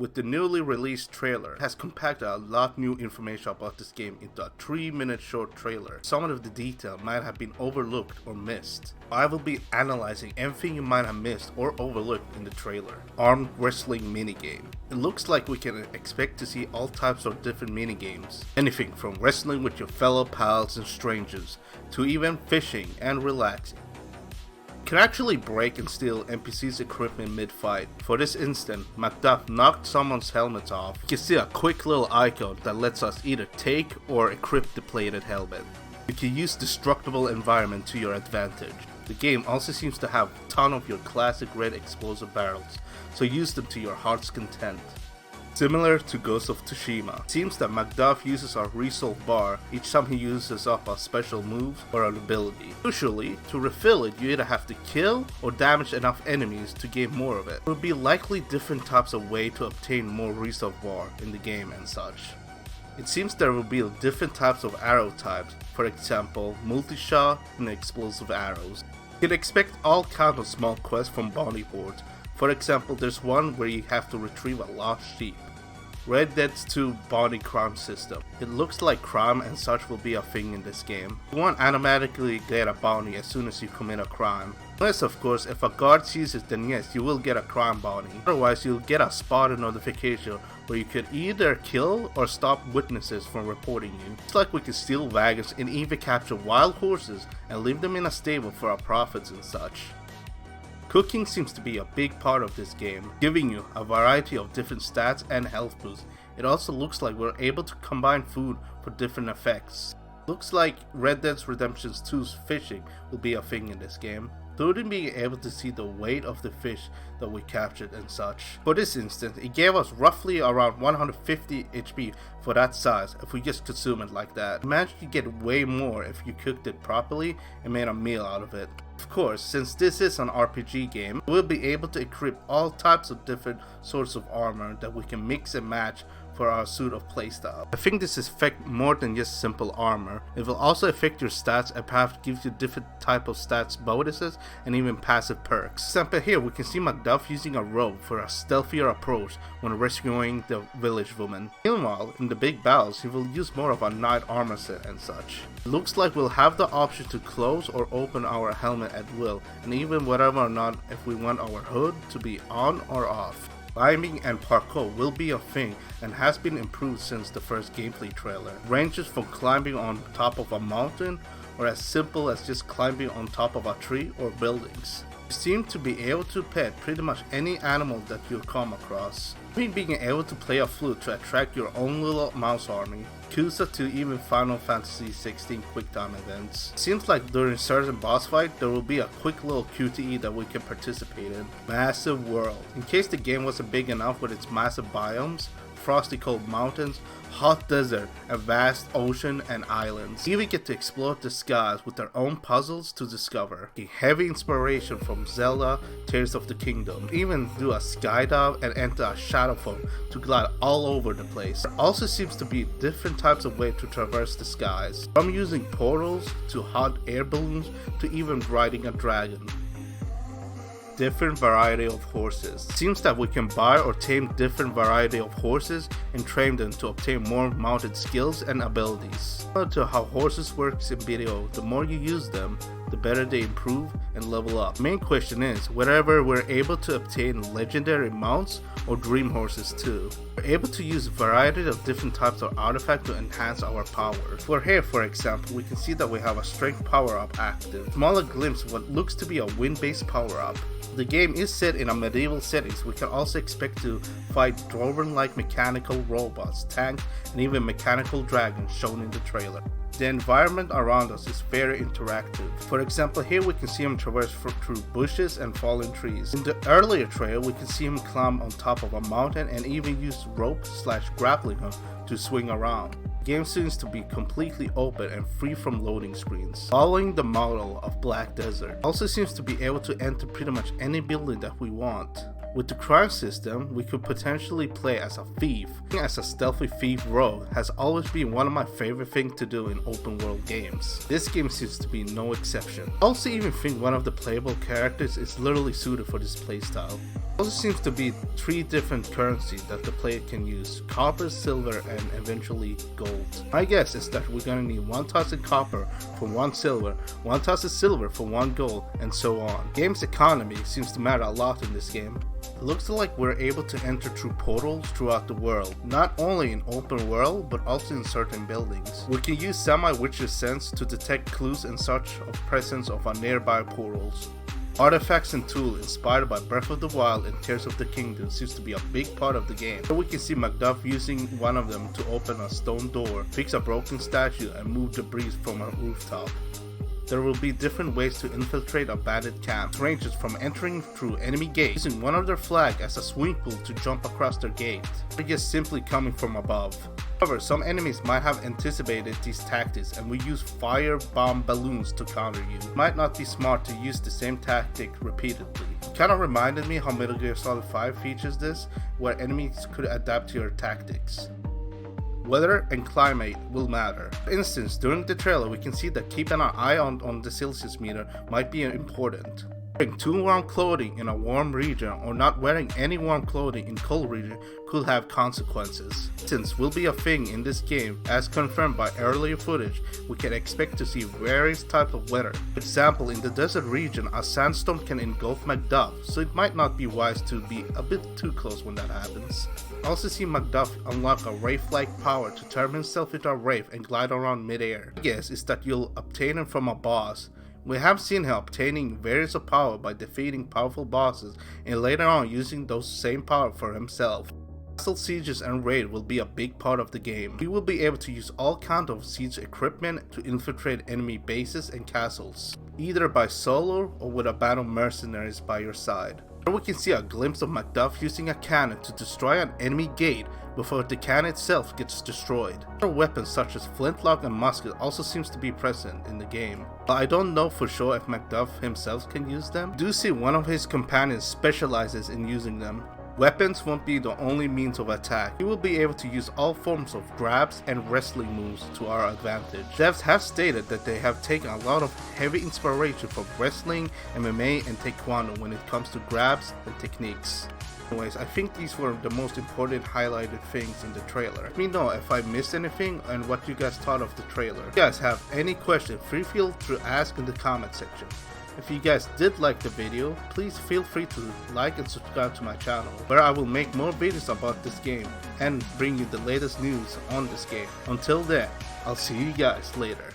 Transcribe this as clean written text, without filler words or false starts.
With the newly released trailer, it has compacted a lot new information about this game into a 3-minute short trailer. Some of the detail might have been overlooked or missed. I will be analyzing everything you might have missed or overlooked in the trailer. Armed wrestling minigame. It looks like we can expect to see all types of different minigames. Anything from wrestling with your fellow pals and strangers, to even fishing and relaxing. Can actually break and steal NPC's equipment mid-fight. For this instant, Macduff knocked someone's helmet off. You can see a quick little icon that lets us either take or equip the plated helmet. You can use destructible environment to your advantage. The game also seems to have a ton of your classic red explosive barrels, so use them to your heart's content. Similar to Ghost of Tsushima, it seems that Macduff uses a resolve bar each time he uses up a special move or an ability. Usually, to refill it you either have to kill or damage enough enemies to gain more of it. There will be likely different types of way to obtain more resolve bar in the game and such. It seems there will be different types of arrow types, for example multi-shot and explosive arrows. You can expect all kinds of small quests from bounty boards. For example, there's one where you have to retrieve a lost sheep. Red Dead's 2 bounty crime system. It looks like crime and such will be a thing in this game. You won't automatically get a bounty as soon as you commit a crime. Unless of course if a guard sees it, then yes, you will get a crime bounty. Otherwise you'll get a spotted notification where you could either kill or stop witnesses from reporting you. It's like we can steal wagons and even capture wild horses and leave them in a stable for our profits and such. Cooking seems to be a big part of this game, giving you a variety of different stats and health boosts. It also looks like we're able to combine food for different effects. Looks like Red Dead Redemption 2's fishing will be a thing in this game, including being able to see the weight of the fish that we captured and such. For this instance, it gave us roughly around 150 HP for that size if we just consume it like that. Imagine you get way more if you cooked it properly and made a meal out of it. Of course, since this is an RPG game, we'll be able to equip all types of different sorts of armor that we can mix and match for our suit of playstyle. I think this affects more than just simple armor. It will also affect your stats and perhaps give you different type of stats bonuses and even passive perks. For example, here we can see Macduff using a rope for a stealthier approach when rescuing the village woman. Meanwhile, in the big battles, he will use more of a knight armor set and such. It looks like we'll have the option to close or open our helmet at will, and even whether or not if we want our hood to be on or off. Climbing and parkour will be a thing and has been improved since the first gameplay trailer. Ranges from climbing on top of a mountain or as simple as just climbing on top of a tree or buildings. You seem to be able to pet pretty much any animal that you'll come across. Being able to play a flute to attract your own little mouse army. Kusa to even Final Fantasy 16 QuickTime events. Seems like during certain boss fight there will be a quick little QTE that we can participate in. Massive world. In case the game wasn't big enough with its massive biomes, frosty cold mountains, hot desert, a vast ocean and islands. You even get to explore the skies with their own puzzles to discover. A heavy inspiration from Zelda Tears of the Kingdom. Even do a skydive and enter a shadow form to glide all over the place. There also seems to be different types of ways to traverse the skies, from using portals to hot air balloons to even riding a dragon. Different variety of horses. Seems that we can buy or tame different variety of horses and train them to obtain more mounted skills and abilities. Similar to how horses works in video, the more you use them, the better they improve and level up. The main question is whether we're able to obtain legendary mounts or dream horses too. We're able to use a variety of different types of artifacts to enhance our power. For here, for example, we can see that we have a strength power up active. Smaller glimpse of what looks to be a wind-based power up. The game is set in a medieval setting, so we can also expect to fight dwarven-like mechanical robots, tanks, and even mechanical dragons shown in the trailer. The environment around us is very interactive. For example, here we can see him traverse through bushes and fallen trees. In the earlier trailer, we can see him climb on top of a mountain and even use rope/grappling hook to swing around. The game seems to be completely open and free from loading screens, following the model of Black Desert. Also seems to be able to enter pretty much any building that we want. With the crime system, we could potentially play as a thief. Playing as a stealthy thief rogue has always been one of my favorite things to do in open world games. This game seems to be no exception. I also even think one of the playable characters is literally suited for this playstyle. There also seems to be 3 different currencies that the player can use: copper, silver, and eventually gold. My guess is that we're gonna need 1,000 copper for 1 silver, 1,000 silver for 1 gold, and so on. Game's economy seems to matter a lot in this game. It looks like we're able to enter through portals throughout the world, not only in open world but also in certain buildings. We can use semi-witcher sense to detect clues and such of presence of our nearby portals. Artifacts and tools inspired by Breath of the Wild and Tears of the Kingdom seems to be a big part of the game. Here we can see Macduff using one of them to open a stone door, fix a broken statue, and move debris from a rooftop. There will be different ways to infiltrate abandoned camps. It ranges from entering through enemy gates, using one of their flag as a swimming pool to jump across their gate, or just simply coming from above. However, some enemies might have anticipated these tactics and will use fire bomb balloons to counter you. It might not be smart to use the same tactic repeatedly. It kinda reminded me how Metal Gear Solid 5 features this, where enemies could adapt to your tactics. Weather and climate will matter. For instance, during the trailer we can see that keeping an eye on the Celsius meter might be important. Wearing too warm clothing in a warm region or not wearing any warm clothing in cold region could have consequences. Since will be a thing in this game, as confirmed by earlier footage, we can expect to see various types of weather. For example, in the desert region, a sandstorm can engulf Macduff, so it might not be wise to be a bit too close when that happens. I also see Macduff unlock a wraith-like power to turn himself into a wraith and glide around mid-air. My guess is that you'll obtain him from a boss. We have seen him obtaining various power by defeating powerful bosses and later on using those same power for himself. Castle sieges and raid will be a big part of the game. We will be able to use all kinds of siege equipment to infiltrate enemy bases and castles, either by solo or with a band of mercenaries by your side. Here we can see a glimpse of Macduff using a cannon to destroy an enemy gate before the cannon itself gets destroyed. Other weapons such as flintlock and musket also seems to be present in the game, but I don't know for sure if Macduff himself can use them. I do see one of his companions specializes in using them. Weapons won't be the only means of attack. We will be able to use all forms of grabs and wrestling moves to our advantage. Devs have stated that they have taken a lot of heavy inspiration from wrestling, MMA, and Taekwondo when it comes to grabs and techniques. Anyways, I think these were the most important highlighted things in the trailer. Let me know if I missed anything and what you guys thought of the trailer. If you guys have any questions, feel free to ask in the comment section. If you guys did like the video, please feel free to like and subscribe to my channel, where I will make more videos about this game and bring you the latest news on this game. Until then, I'll see you guys later.